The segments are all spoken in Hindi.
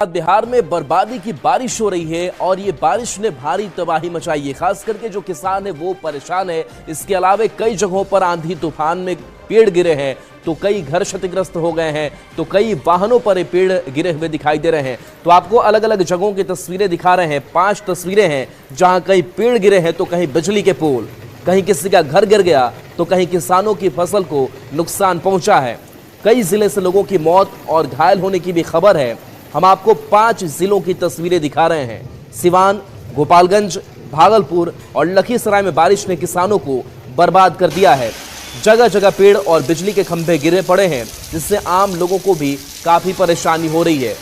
बिहार में बर्बादी की बारिश हो रही है और ये बारिश ने भारी तबाही मचाई है। खास करके जो किसान है वो परेशान है। इसके अलावा कई जगहों पर आंधी तूफान में पेड़ गिरे हैं, तो कई घर क्षतिग्रस्त हो गए हैं, तो कई वाहनों पर पेड़ गिरे हुए दिखाई दे रहे हैं। तो आपको अलग अलग जगहों की तस्वीरें दिखा रहे हैं। 5 तस्वीरें हैं जहां कहीं पेड़ गिरे हैं, तो कहीं बिजली के पोल, कहीं किसी का घर गिर गया, तो कहीं किसानों की फसल को नुकसान पहुंचा है। कई जिले से लोगों की मौत और घायल होने की भी खबर है। हम आपको 5 जिलों की तस्वीरें दिखा रहे हैं। सिवान, गोपालगंज, भागलपुर और लखीसराय में बारिश ने किसानों को बर्बाद कर दिया है। जगह जगह पेड़ और बिजली के खंभे गिरे पड़े हैं, जिससे आम लोगों को भी काफी परेशानी हो रही है।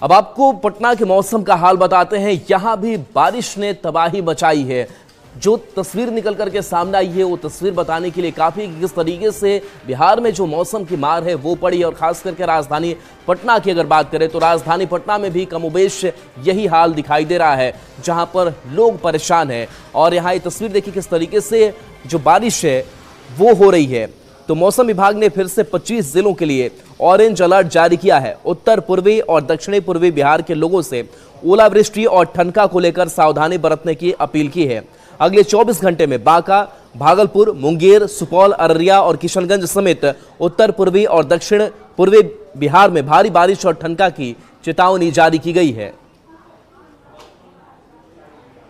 अब आपको पटना के मौसम का हाल बताते हैं। यहां भी बारिश ने तबाही मचाई है। जो तस्वीर निकल करके सामने आई है वो तस्वीर बताने के लिए काफी किस तरीके से बिहार में जो मौसम की मार है वो पड़ी। और खास करके राजधानी पटना की अगर बात करें तो राजधानी पटना में भी कमोबेश यही हाल दिखाई दे रहा है, जहां पर लोग परेशान हैं। और यहाँ ये तस्वीर देखिए किस तरीके से जो बारिश है वो हो रही है। तो मौसम विभाग ने फिर से 25 जिलों के लिए ऑरेंज अलर्ट जारी किया है। उत्तर पूर्वी और दक्षिणी पूर्वी बिहार के लोगों से ओलावृष्टि और ठनका को लेकर सावधानी बरतने की अपील की है। अगले 24 घंटे में बांका, भागलपुर, मुंगेर, सुपौल, अररिया और किशनगंज समेत उत्तर पूर्वी और दक्षिण पूर्वी बिहार में भारी बारिश और ठनका की चेतावनी जारी की गई है।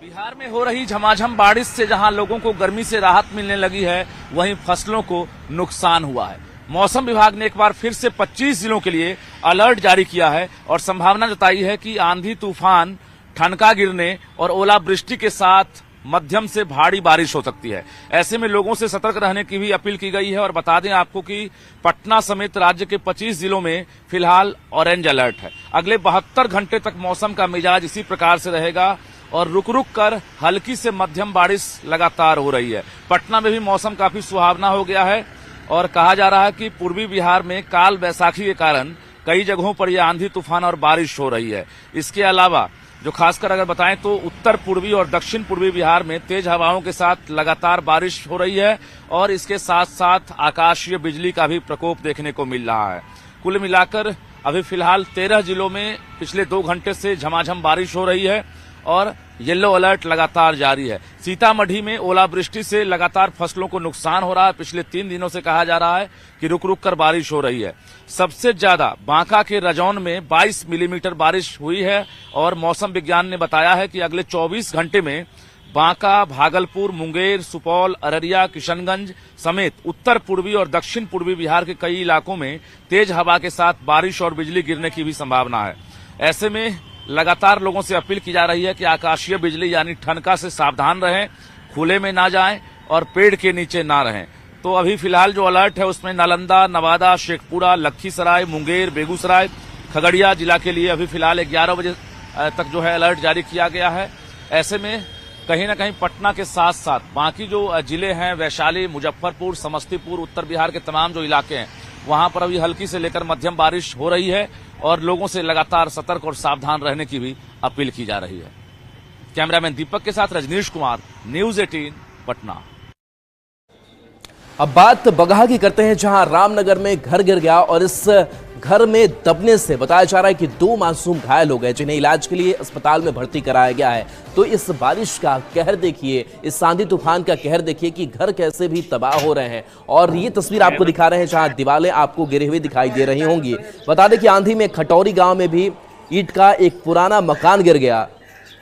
बिहार में हो रही झमाझम बारिश से जहां लोगों को गर्मी से राहत मिलने लगी है, वहीं फसलों को नुकसान हुआ है। मौसम विभाग ने एक बार फिर से 25 जिलों के लिए अलर्ट जारी किया है और संभावना जताई है कि आंधी तूफान, ठनका गिरने और ओलावृष्टि के साथ मध्यम से भारी बारिश हो सकती है। ऐसे में लोगों से सतर्क रहने की भी अपील की गई है। और बता दें आपको कि पटना समेत राज्य के 25 जिलों में फिलहाल ऑरेंज अलर्ट है। अगले 72 घंटे तक मौसम का मिजाज इसी प्रकार से रहेगा और रुक रुक कर हल्की से मध्यम बारिश लगातार हो रही है। पटना में भी मौसम काफी सुहावना हो गया है और कहा जा रहा है कि पूर्वी बिहार में काल बैसाखी के कारण कई जगहों पर यह आंधी तूफान और बारिश हो रही है। इसके अलावा जो खासकर अगर बताएं तो उत्तर पूर्वी और दक्षिण पूर्वी बिहार में तेज हवाओं के साथ लगातार बारिश हो रही है और इसके साथ साथ आकाशीय बिजली का भी प्रकोप देखने को मिल रहा है। कुल मिलाकर अभी फिलहाल 13 जिलों में पिछले 2 घंटे से झमाझम बारिश हो रही है और येलो अलर्ट लगातार जारी है। सीतामढ़ी में ओलावृष्टि से लगातार फसलों को नुकसान हो रहा है। पिछले 3 दिनों से कहा जा रहा है कि रुक रुक कर बारिश हो रही है। सबसे ज्यादा बांका के रजौन में 22 मिलीमीटर बारिश हुई है और मौसम विज्ञान ने बताया है कि अगले 24 घंटे में बांका, भागलपुर, मुंगेर, सुपौल, अररिया, किशनगंज समेत उत्तर पूर्वी और दक्षिण पूर्वी बिहार के कई इलाकों में तेज हवा के साथ बारिश और बिजली गिरने की भी संभावना है। ऐसे में लगातार लोगों से अपील की जा रही है कि आकाशीय बिजली यानी ठनका से सावधान रहें, खुले में ना जाएं और पेड़ के नीचे ना रहें। तो अभी फिलहाल जो अलर्ट है उसमें नालंदा, नवादा, शेखपुरा, लखीसराय, मुंगेर, बेगूसराय, खगड़िया जिला के लिए अभी फिलहाल 11 बजे तक जो है अलर्ट जारी किया गया है। ऐसे में कहीं ना कहीं पटना के साथ साथ बाकी जो जिले हैं वैशाली, मुजफ्फरपुर, समस्तीपुर, उत्तर बिहार के तमाम जो इलाके हैं वहां पर अभी हल्की से लेकर मध्यम बारिश हो रही है और लोगों से लगातार सतर्क और सावधान रहने की भी अपील की जा रही है। कैमरामैन दीपक के साथ रजनीश कुमार, न्यूज 18 पटना। अब बात बगहा की करते हैं, जहां रामनगर में घर गिर गया और इस घर में दबने से बताया जा रहा है कि 2 मासूम घायल हो गए, जिन्हें इलाज के लिए अस्पताल में भर्ती कराया गया है। तो इस बारिश का कहर देखिए, इस आंधी तूफान का कहर देखिए कि घर कैसे भी तबाह हो रहे हैं। और ये तस्वीर आपको दिखा रहे हैं जहां दीवारें आपको गिरी हुई दिखाई दे रही होंगी। बता दें कि आंधी में खटौरी गांव में भी ईंट का एक पुराना मकान गिर गया।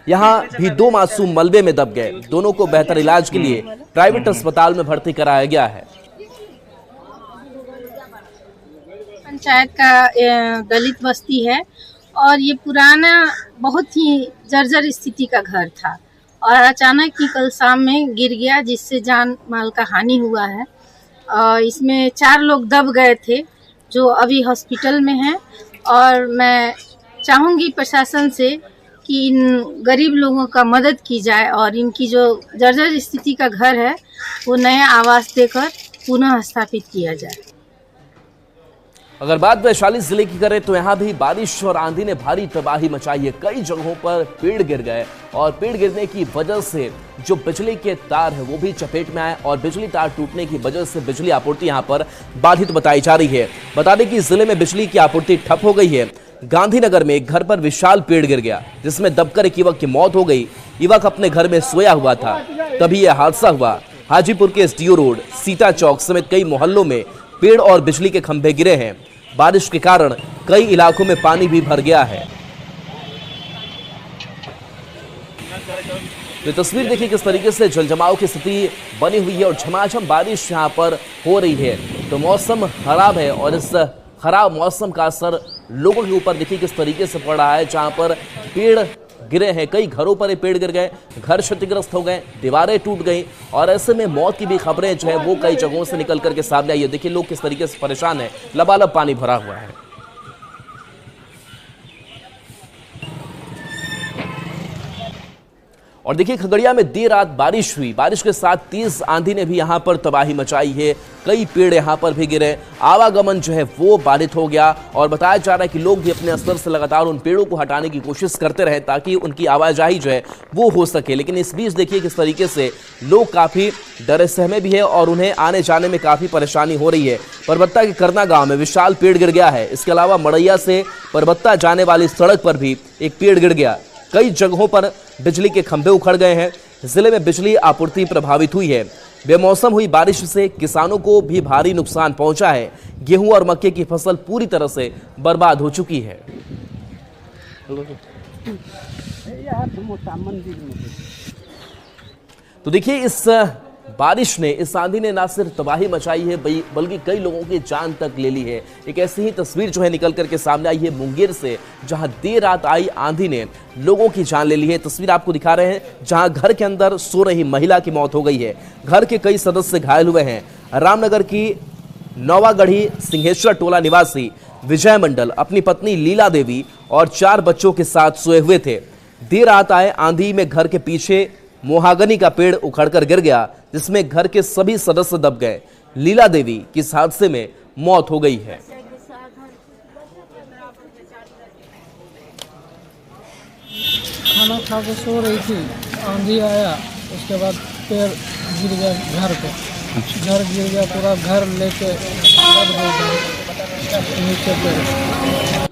यहाँ भी 2 मासूम मलबे में दब गए। दोनों को बेहतर इलाज के लिए प्राइवेट अस्पताल में भर्ती कराया गया है। पंचायत का दलित बस्ती है और ये पुराना बहुत ही जर्जर स्थिति का घर था और अचानक ही कल शाम में गिर गया, जिससे जान माल का हानि हुआ है। इसमें 4 लोग दब गए थे जो अभी हॉस्पिटल में हैं और मैं चाहूँगी प्रशासन से कि इन गरीब लोगों का मदद की जाए और इनकी जो जर्जर स्थिति का घर है वो नया आवास देकर पुनः स्थापित किया जाए। अगर बात वैशाली जिले की करें तो यहाँ भी बारिश और आंधी ने भारी तबाही मचाई है। कई जगहों पर पेड़ गिर गए और पेड़ गिरने की वजह से जो बिजली के तार है वो भी चपेट में आए और बिजली तार टूटने की वजह से बिजली आपूर्ति यहाँ पर बाधित बताई जा रही है। बता दें कि जिले में बिजली की आपूर्ति ठप हो गई है। गांधीनगर में एक घर पर विशाल पेड़ गिर गया जिसमें दबकर एक युवक की मौत हो गई। युवक अपने घर में सोया हुआ था, तभी यह हादसा हुआ। हाजीपुर के एसडीओ रोड, सीता चौक समेत कई मोहल्लों में पेड़ और बिजली के खंभे गिरे हैं। बारिश के कारण कई इलाकों में पानी भी भर गया है। तो तस्वीर देखिए किस तरीके से जलजमाव की स्थिति बनी हुई है और झमाझम बारिश यहां पर हो रही है। तो मौसम खराब है और इस खराब मौसम का असर लोगों के ऊपर देखिए किस तरीके से पड़ रहा है। जहां पर पेड़ गिरे हैं, कई घरों पर ये पेड़ गिर गए, घर क्षतिग्रस्त हो गए, दीवारें टूट गई और ऐसे में मौत की भी खबरें जो है वो कई जगहों से निकल करके सामने आई है। देखिए लोग किस तरीके से परेशान है, लबालब पानी भरा हुआ है। और देखिए खगड़िया में देर रात बारिश हुई, बारिश के साथ तेज आंधी ने भी यहां पर तबाही मचाई है। कई पेड़ यहां पर भी गिरे, आवागमन जो है वो बाधित हो गया और बताया जा रहा है कि लोग भी अपने स्तर से लगातार उन पेड़ों को हटाने की कोशिश करते रहे ताकि उनकी आवाजाही जो है वो हो सके। लेकिन इस बीच देखिए किस तरीके से लोग काफी डरे सहमे भी है और उन्हें आने जाने में काफी परेशानी हो रही है। परबत्ता के करना गांव में विशाल पेड़ गिर गया है। इसके अलावा मड़ैया से परबत्ता जाने वाली सड़क पर भी एक पेड़ गिर गया। कई जगहों पर बिजली के खंभे उखड़ गए हैं। जिले में बिजली आपूर्ति प्रभावित हुई है। बेमौसम हुई बारिश से किसानों को भी भारी नुकसान पहुंचा है। गेहूं और मक्के की फसल पूरी तरह से बर्बाद हो चुकी है। तो देखिए इस बारिश ने, इस आंधी ने ना सिर्फ तबाही मचाई है बल्कि कई लोगों की जान तक ले ली है। एक ऐसी ही तस्वीर जो है निकल करके सामने आई है मुंगेर से, जहां देर रात आई आंधी ने लोगों की जान ले ली है। तस्वीर आपको दिखा रहे हैं जहां घर के अंदर सो रही महिला की मौत हो गई है। घर के कई सदस्य घायल हुए हैं। रामनगर की नौवागढ़ी सिंहेश्वर टोला निवासी विजय मंडल अपनी पत्नी लीला देवी और 4 बच्चों के साथ सोए हुए थे। देर रात आए आंधी में घर के पीछे मोहागनी का पेड़ उखड़कर गिर गया जिसमें घर के सभी सदस्य दब गए। लीला देवी की इस हादसे में मौत हो गई है। खाना खा के सो रही थी, आंधी आया, उसके बाद पेड़ गिर गया घर पे। घर गिर गया, पूरा घर लेके नीचे पेड़।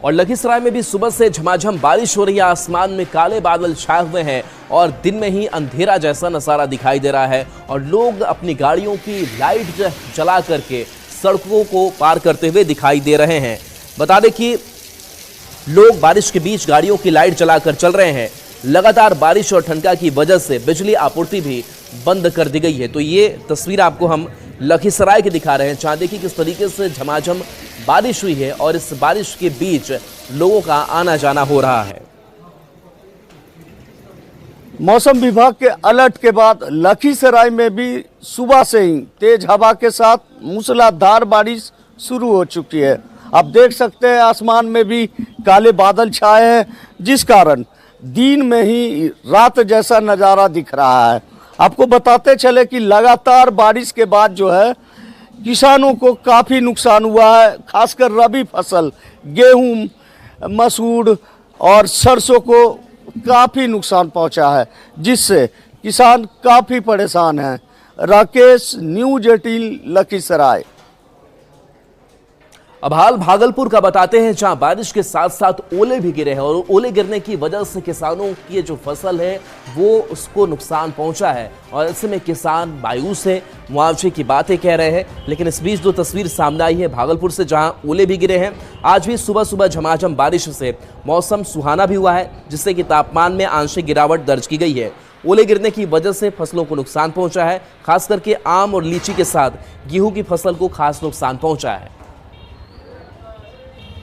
और लखीसराय में भी सुबह से झमाझम बारिश हो रही है। आसमान में काले बादल छाए हुए हैं और दिन में ही अंधेरा जैसा नजारा दिखाई दे रहा है और लोग अपनी गाड़ियों की लाइट जला करके सड़कों को पार करते हुए दिखाई दे रहे हैं। बता दें कि लोग बारिश के बीच गाड़ियों की लाइट जलाकर चल रहे हैं। लगातार बारिश और ठंडा की वजह से बिजली आपूर्ति भी बंद कर दी गई है। तो ये तस्वीर आपको हम लखीसराय की दिखा रहे हैं, जहां देखिए किस तरीके से झमाझम बारिश हुई है और इस बारिश के बीच लोगों का आना जाना हो रहा है। मौसम विभाग के अलर्ट के बाद लखीसराय में भी सुबह से ही तेज हवा के साथ मूसलाधार बारिश शुरू हो चुकी है। आप देख सकते हैं आसमान में भी काले बादल छाए हैं, जिस कारण दिन में ही रात जैसा नज़ारा दिख रहा है। आपको बताते चले कि लगातार बारिश के बाद जो है किसानों को काफ़ी नुकसान हुआ है। खासकर रबी फसल गेहूं, मसूर और सरसों को काफ़ी नुकसान पहुंचा है, जिससे किसान काफ़ी परेशान हैं। राकेश, न्यूज़ 18 लखीसराय। अब हाल भागलपुर का बताते हैं, जहां बारिश के साथ साथ ओले भी गिरे हैं और ओले गिरने की वजह से किसानों की जो फसल है वो उसको नुकसान पहुंचा है और ऐसे में किसान मायूस है, मुआवजे की बातें कह रहे हैं। लेकिन इस बीच जो तस्वीर सामने आई है भागलपुर से, जहां ओले भी गिरे हैं। आज भी सुबह सुबह झमाझम बारिश से मौसम सुहाना भी हुआ है, जिससे कि तापमान में आंशिक गिरावट दर्ज की गई है। ओले गिरने की वजह से फसलों को नुकसान पहुंचा है, खास करके आम और लीची के साथ गेहूं की फसल को खास नुकसान पहुंचा है।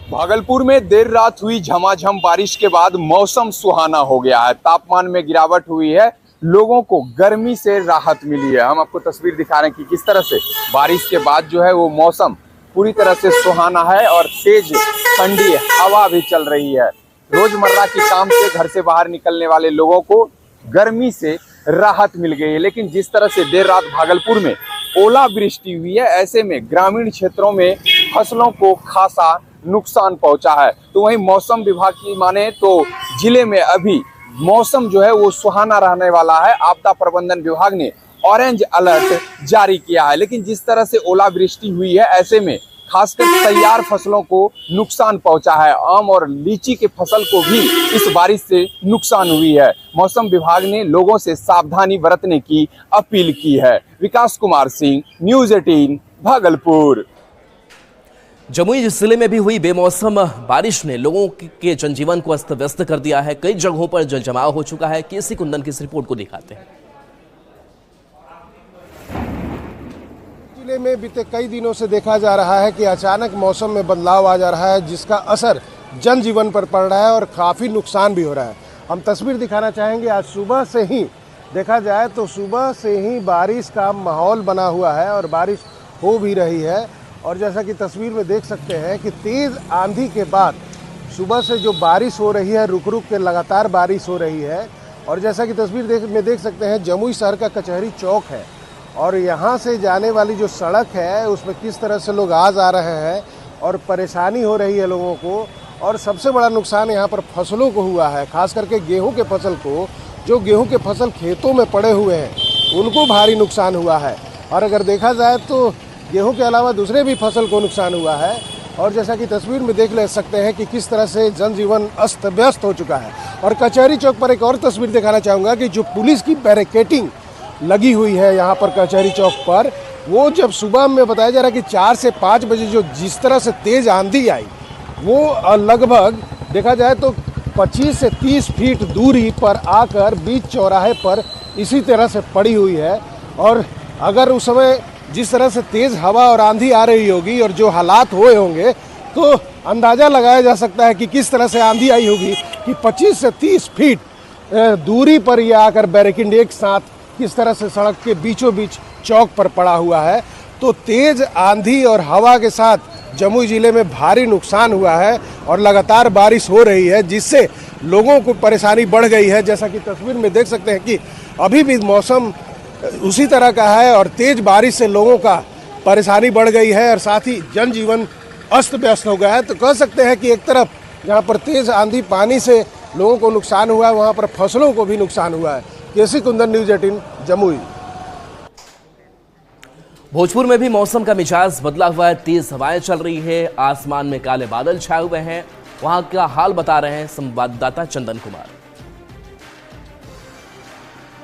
भागलपुर में देर रात हुई झमाझम बारिश के बाद मौसम सुहाना हो गया है। तापमान में गिरावट हुई है, लोगों को गर्मी से राहत मिली है। हम आपको तस्वीर दिखा रहे हैं कि किस तरह से बारिश के बाद जो है वो मौसम पूरी तरह से सुहाना है और तेज ठंडी हवा भी चल रही है। रोजमर्रा के काम से घर से बाहर निकलने वाले लोगों को गर्मी से राहत मिल गई है। लेकिन जिस तरह से देर रात भागलपुर में ओलावृष्टि हुई है, ऐसे में ग्रामीण क्षेत्रों में फसलों को खासा नुकसान पहुंचा है। तो वहीं मौसम विभाग की माने तो जिले में अभी मौसम जो है वो सुहाना रहने वाला है। आपदा प्रबंधन विभाग ने ऑरेंज अलर्ट जारी किया है। लेकिन जिस तरह से ओलावृष्टि हुई है, ऐसे में खासकर तैयार फसलों को नुकसान पहुंचा है। आम और लीची के फसल को भी इस बारिश से नुकसान हुई है। मौसम विभाग ने लोगों से सावधानी बरतने की अपील की है। विकास कुमार सिंह, न्यूज़ 18 भागलपुर। जमुई जिले में भी हुई बेमौसम बारिश ने लोगों के जनजीवन को अस्त व्यस्त कर दिया है। कई जगहों पर जलजमाव हो चुका है। केसी कुंदन की इस रिपोर्ट को दिखाते हैं। जिले में बीते कई दिनों से देखा जा रहा है कि अचानक मौसम में बदलाव आ जा रहा है, जिसका असर जनजीवन पर पड़ रहा है और काफ़ी नुकसान भी हो रहा है। हम तस्वीर दिखाना चाहेंगे। आज सुबह से ही देखा जाए तो सुबह से ही बारिश का माहौल बना हुआ है और बारिश हो भी रही है। और जैसा कि तस्वीर में देख सकते हैं कि तेज़ आंधी के बाद सुबह से जो बारिश हो रही है, रुक रुक के लगातार बारिश हो रही है। और जैसा कि तस्वीर में देख सकते हैं, जमुई शहर का कचहरी चौक है और यहाँ से जाने वाली जो सड़क है उसमें किस तरह से लोग आ जा रहे हैं और परेशानी हो रही है लोगों को। और सबसे बड़ा नुकसान यहाँ पर फसलों को हुआ है, खास करके गेहूं के फसल को। जो गेहूं के फसल खेतों में पड़े हुए हैं उनको भारी नुकसान हुआ है। और अगर देखा जाए तो गेहूं के अलावा दूसरे भी फसल को नुकसान हुआ है। और जैसा कि तस्वीर में देख ले सकते हैं कि किस तरह से जनजीवन अस्त व्यस्त हो चुका है। और कचहरी चौक पर एक और तस्वीर दिखाना चाहूँगा कि जो पुलिस की बैरिकेडिंग लगी हुई है यहाँ पर कचहरी चौक पर, वो जब सुबह में बताया जा रहा है कि 4 से 5 बजे जो जिस तरह से तेज़ आंधी आई, वो लगभग देखा जाए तो 25 से 30 फीट दूरी पर आकर बीच चौराहे पर इसी तरह से पड़ी हुई है। और अगर उस समय जिस तरह से तेज़ हवा और आंधी आ रही होगी और जो हालात हुए होंगे, तो अंदाज़ा लगाया जा सकता है कि किस तरह से आंधी आई होगी कि 25 से 30 फीट दूरी पर यह आकर बैरिकेड एक साथ किस तरह से सड़क के बीचों बीच चौक पर पड़ा हुआ है। तो तेज़ आंधी और हवा के साथ जमुई ज़िले में भारी नुकसान हुआ है और लगातार बारिश हो रही है, जिससे लोगों को परेशानी बढ़ गई है। जैसा कि तस्वीर में देख सकते हैं कि अभी भी मौसम उसी तरह का है और तेज़ बारिश से लोगों का परेशानी बढ़ गई है और साथ ही जनजीवन अस्त व्यस्त हो गया है। तो कह सकते हैं कि एक तरफ जहाँ पर तेज़ आंधी पानी से लोगों को नुकसान हुआ है, वहाँ पर फसलों को भी नुकसान हुआ है। केसी कुंदन, न्यूज़ 18 जमुई। भोजपुर में भी मौसम का मिजाज बदला हुआ है। तेज हवाएं चल रही है, आसमान में काले बादल छाए हुए हैं। वहां का हाल बता रहे हैं संवाददाता चंदन कुमार।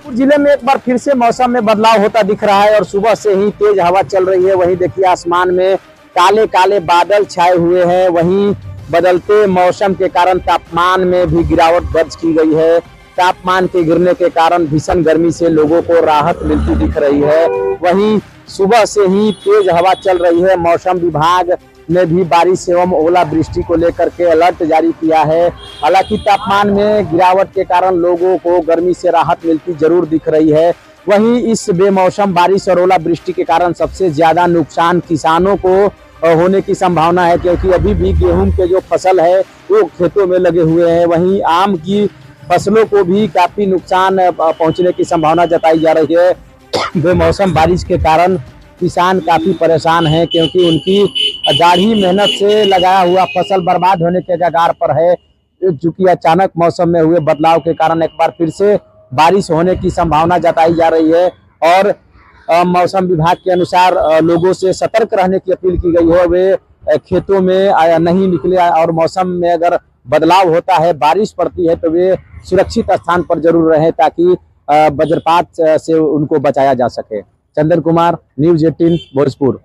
जिले में एक बार फिर से मौसम में बदलाव होता दिख रहा है और सुबह से ही तेज हवा चल रही है। वहीं देखिए आसमान में काले काले बादल छाए हुए हैं। वहीं बदलते मौसम के कारण तापमान में भी गिरावट दर्ज की गई है। तापमान के गिरने के कारण भीषण गर्मी से लोगों को राहत मिलती दिख रही है। वहीं सुबह से ही तेज हवा चल रही है। मौसम विभाग ने भी बारिश एवं ओलावृष्टि को लेकर के अलर्ट जारी किया है। हालांकि तापमान में गिरावट के कारण लोगों को गर्मी से राहत मिलती जरूर दिख रही है। वहीं इस बेमौसम बारिश और ओलावृष्टि के कारण सबसे ज्यादा नुकसान किसानों को होने की संभावना है, क्योंकि अभी भी गेहूं के जो फसल है वो खेतों में लगे हुए हैं। वहीं आम की फसलों को भी काफी नुकसान पहुंचने की संभावना जताई जा रही है। बेमौसम बारिश के कारण किसान काफी परेशान हैं, क्योंकि उनकी जाड़ी मेहनत से लगाया हुआ फसल बर्बाद होने के कगार पर है। चूंकि अचानक मौसम में हुए बदलाव के कारण एक बार फिर से बारिश होने की संभावना जताई जा रही है और मौसम विभाग के अनुसार लोगों से सतर्क रहने की अपील की गई है। वे खेतों में नहीं निकले और मौसम में अगर बदलाव होता है, बारिश पड़ती है, तो वे सुरक्षित स्थान पर जरूर रहें ताकि वज्रपात से उनको बचाया जा सके। चंदन कुमार, न्यूज़ 18 भोजपुर।